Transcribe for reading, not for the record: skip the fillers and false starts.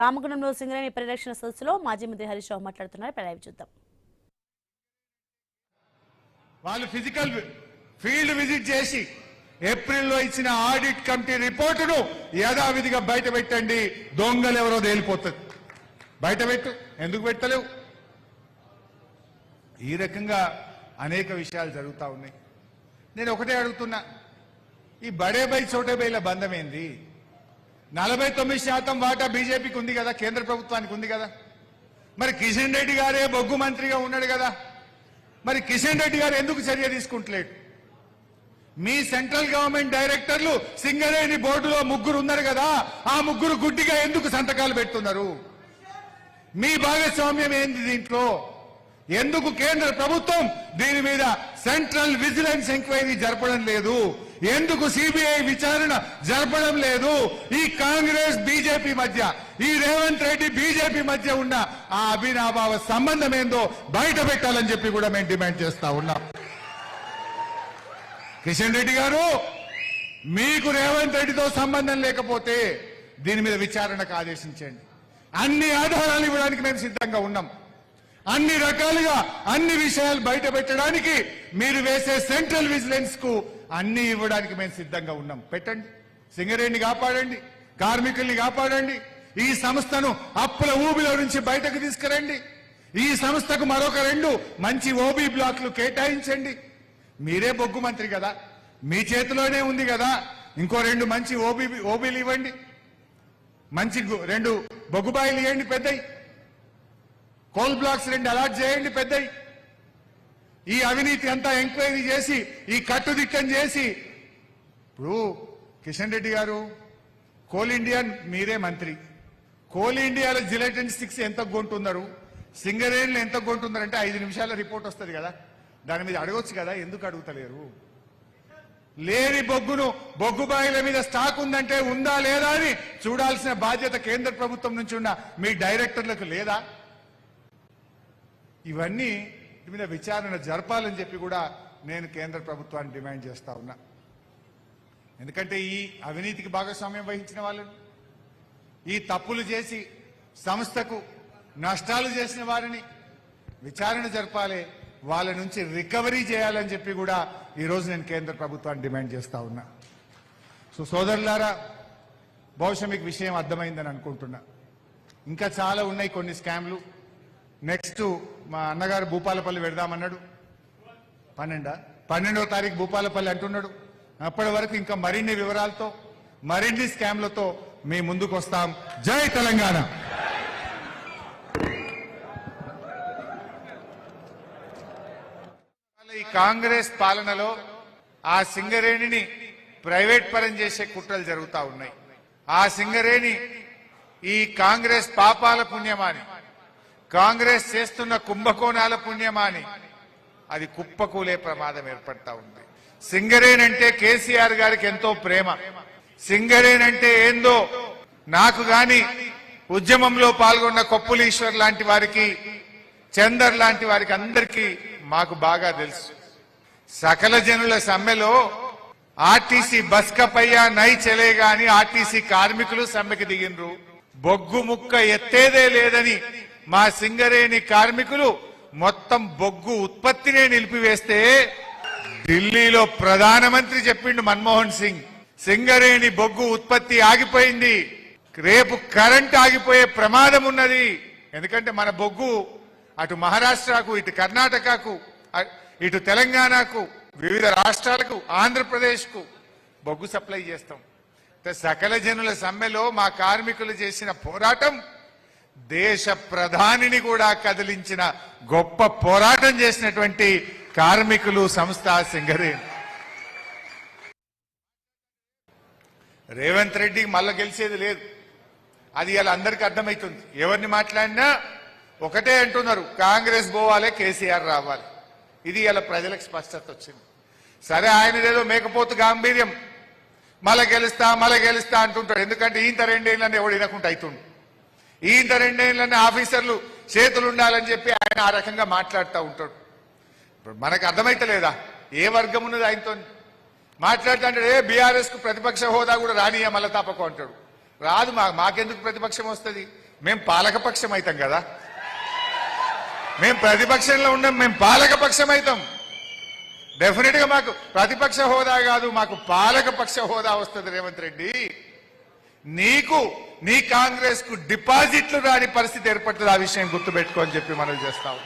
రామగుండంలో సింగరేణి పరిరక్షణ సదస్సులో మాజీ మంత్రి హరీష్ రావు మాట్లాడుతున్నారు. లైవ్ చూద్దాం. వాళ్ళు ఫిజికల్ ఫీల్డ్ విజిట్ చేసి ఏప్రిల్లో ఇచ్చిన ఆడిట్ కమిటీ రిపోర్టును యథావిధిగా బయట పెట్టండి. దొంగలు ఎవరో తేలిపోతుంది. బయట పెట్టు, ఎందుకు పెట్టలేవు? ఈ రకంగా అనేక విషయాలు జరుగుతూ ఉన్నాయి. నేను ఒకటే అడుగుతున్నా, ఈ బడే బై చోటే బైల బంధం ఏంది? 49% వాటా బీజేపీకి ఉంది కదా, కేంద్ర ప్రభుత్వానికి ఉంది కదా. మరి కిషన్ రెడ్డి గారే బొగ్గు మంత్రిగా ఉన్నాడు కదా. మరి కిషన్ రెడ్డి గారు ఎందుకు చర్య తీసుకుంటలేడు? మీ సెంట్రల్ గవర్నమెంట్ డైరెక్టర్లు సింగరేణి బోర్డులో 3 ఉన్నారు కదా, ఆ 3 గుడ్డిగా ఎందుకు సంతకాలు పెడుతున్నారు? మీ భాగస్వామ్యం ఏంది దీంట్లో? ఎందుకు కేంద్ర ప్రభుత్వం దీని మీద సెంట్రల్ విజిలెన్స్ ఎంక్వైరీ జరపడం లేదు? ఎందుకు సిబిఐ విచారణ జరపడం లేదు? ఈ కాంగ్రెస్ బీజేపీ మధ్య, ఈ రేవంత్ రెడ్డి బీజేపీ మధ్య ఉన్న ఆ అవినాభావ సంబంధం ఏందో బయట పెట్టాలని చెప్పి కూడా మేము డిమాండ్ చేస్తా ఉన్నాం. కిషన్ రెడ్డి గారు, మీకు రేవంత్ రెడ్డితో సంబంధం లేకపోతే దీని మీద విచారణకు ఆదేశించండి. అన్ని ఆధారాలు ఇవ్వడానికి మేము సిద్ధంగా ఉన్నాం. అన్ని రకాలుగా అన్ని విషయాలు బయట పెట్టడానికి మీరు వేసే సెంట్రల్ విజిలెన్స్ కు అన్ని ఇవ్వడానికి మేము సిద్ధంగా ఉన్నాం. పెట్టండి. సింగరేణిని కాపాడండి, కార్మికుల్ని కాపాడండి. ఈ సంస్థను అప్పుల ఊబిలో నుంచి బయటకు తీసుకురండి. ఈ సంస్థకు మరొక 2 మంచి ఓబీ బ్లాక్లు కేటాయించండి. మీరే బొగ్గు మంత్రి కదా, మీ చేతిలోనే ఉంది కదా. ఇంకో 2 మంచి ఓబీలు ఇవ్వండి. మంచి 2 బొగ్గుబాయిలు ఇవ్వండి పెద్దయి. కోల్ బ్లాక్స్ 2 అలాట్ చేయండి పెద్దయి. ఈ అవినీతి అంతా ఎంక్వైరీ చేసి, ఈ కట్టుదిట్టం చేసి, ఇప్పుడు కిషన్ రెడ్డి గారు కోల్ ఇండియా మీరే మంత్రి. కోల్ ఇండియాలో జిలెటిన్ స్టిక్స్ ఎంత కొంటున్నారు, సింగరేణిలో ఎంత కొంటున్నారు అంటే 5 నిమిషాల రిపోర్ట్ వస్తుంది కదా. దాని మీద అడగొచ్చు కదా, ఎందుకు అడుగుతలేరు? లేని బొగ్గును బొగ్గుబాయిల మీద స్టాక్ ఉందంటే ఉందా లేదా అని చూడాల్సిన బాధ్యత కేంద్ర ప్రభుత్వం నుంచి ఉన్న మీ డైరెక్టర్లకు లేదా? ఇవన్నీ మీద విచారణ జరపాలని చెప్పి కూడా నేను కేంద్ర ప్రభుత్వాన్ని డిమాండ్ చేస్తా ఉన్నా. ఎందుకంటే ఈ అవినీతికి భాగస్వామ్యం వహించిన వాళ్ళని, ఈ తప్పులు చేసి సంస్థకు నష్టాలు చేసిన వారిని విచారణ జరపాలి, వాళ్ళ నుంచి రికవరీ చేయాలని చెప్పి కూడా ఈరోజు నేను కేంద్ర ప్రభుత్వాన్ని డిమాండ్ చేస్తా ఉన్నా. సో సోదరులారా, బహుశా మీకు విషయం అర్థమైందని అనుకుంటున్నా. ఇంకా చాలా ఉన్నాయి కొన్ని స్కామ్లు. నెక్స్ట్ మా అన్నగారు భూపాలపల్లి పెడదామన్నాడు. 12వ తారీఖు భూపాలపల్లి అంటున్నాడు. అప్పటి వరకు ఇంకా మరిన్ని వివరాలతో, మరిన్ని స్కామ్లతో మీ ముందుకు వస్తాం. జై తెలంగాణ. ఈ కాంగ్రెస్ పాలనలో ఆ సింగరేణిని ప్రైవేట్ పరం చేసే కుట్రలు జరుగుతూ ఉన్నాయి. ఆ సింగరేణి ఈ కాంగ్రెస్ పాపాల పుణ్యమాని, కాంగ్రెస్ చేస్తున్న కుంభకోణాల పుణ్యమాని అది కుప్పకూలే ప్రమాదం ఏర్పడతా ఉంది. సింగరేణి అంటే కేసీఆర్ గారికి ఎంతో ప్రేమ. సింగరేణి అంటే ఏందో నాకు గాని, ఉద్యమంలో పాల్గొన్న కొప్పులీశ్వర్ లాంటి వారికి, చందర్ లాంటి వారికి అందరికీ మాకు బాగా తెలుసు. సకల జనుల సమ్మెలో ఆర్టీసీ బస్కపయ్యా నై చెలేగా అని ఆర్టీసీ కార్మికులు సమ్మెకి దిగినరు. బొగ్గు ముక్క ఎత్తేదే లేదని మా సింగరేణి కార్మికులు మొత్తం బొగ్గు ఉత్పత్తినే నిలిపివేస్తే ఢిల్లీలో ప్రధానమంత్రి చెప్పిండు మన్మోహన్ సింగ్, సింగరేణి బొగ్గు ఉత్పత్తి ఆగిపోయింది, రేపు కరెంట్ ఆగిపోయే ప్రమాదం ఉన్నది. ఎందుకంటే మన బొగ్గు అటు మహారాష్ట్రకు, ఇటు కర్ణాటకకు, ఇటు తెలంగాణకు, వివిధ రాష్ట్రాలకు, ఆంధ్రప్రదేశ్కు బొగ్గు సప్లై చేస్తాం. సకల జనుల సమ్మెలో మా కార్మికులు చేసిన పోరాటం దేశ ప్రధానిని కూడా కదిలించిన గొప్ప పోరాటం చేసినటువంటి కార్మికులు సంస్థ సింగరేణి. రేవంత్ రెడ్డికి మళ్ళా గెలిచేది లేదు, అది ఇలా అందరికీ అర్థమవుతుంది. ఎవరిని మాట్లాడినా ఒకటే అంటున్నారు, కాంగ్రెస్ పోవాలి, కేసీఆర్ రావాలి. ఇది ఇలా ప్రజలకు స్పష్టత వచ్చింది. సరే, ఆయనదేదో మేకపోతు గాంభీర్యం, మళ్ళా గెలుస్తా అంటుంటాడు. ఎందుకంటే ఈంత 2 ఏళ్ళని ఎవడు వినకుండా అవుతుండు. ఈంత 2 ఏళ్ళని ఆఫీసర్లు చేతులు ఉండాలని చెప్పి ఆయన ఆ రకంగా మాట్లాడుతూ ఉంటాడు. ఇప్పుడు మనకు అర్థమైతలేదా ఏ వర్గం ఉన్నది ఆయనతో మాట్లాడుతూ? అంటే బీఆర్ఎస్ కు ప్రతిపక్ష హోదా కూడా రానియా మళ్ళా తప్పకు అంటాడు. రాదు, మాకెందుకు ప్రతిపక్షం వస్తుంది? మేం పాలకపక్షం అవుతాం కదా, మేం ప్రతిపక్షంలో ఉండం, మేం పాలకపక్షం అవుతాం. డెఫినెట్ గా మాకు ప్రతిపక్ష హోదా కాదు, మాకు పాలకపక్ష హోదా వస్తుంది. రేవంత్ రెడ్డి, నీకు నీ కాంగ్రెస్ కు డిపాజిట్లు రాని పరిస్థితి ఏర్పడుతుంది. ఆ విషయం గుర్తుపెట్టుకో అని చెప్పి మనం చేస్తాం.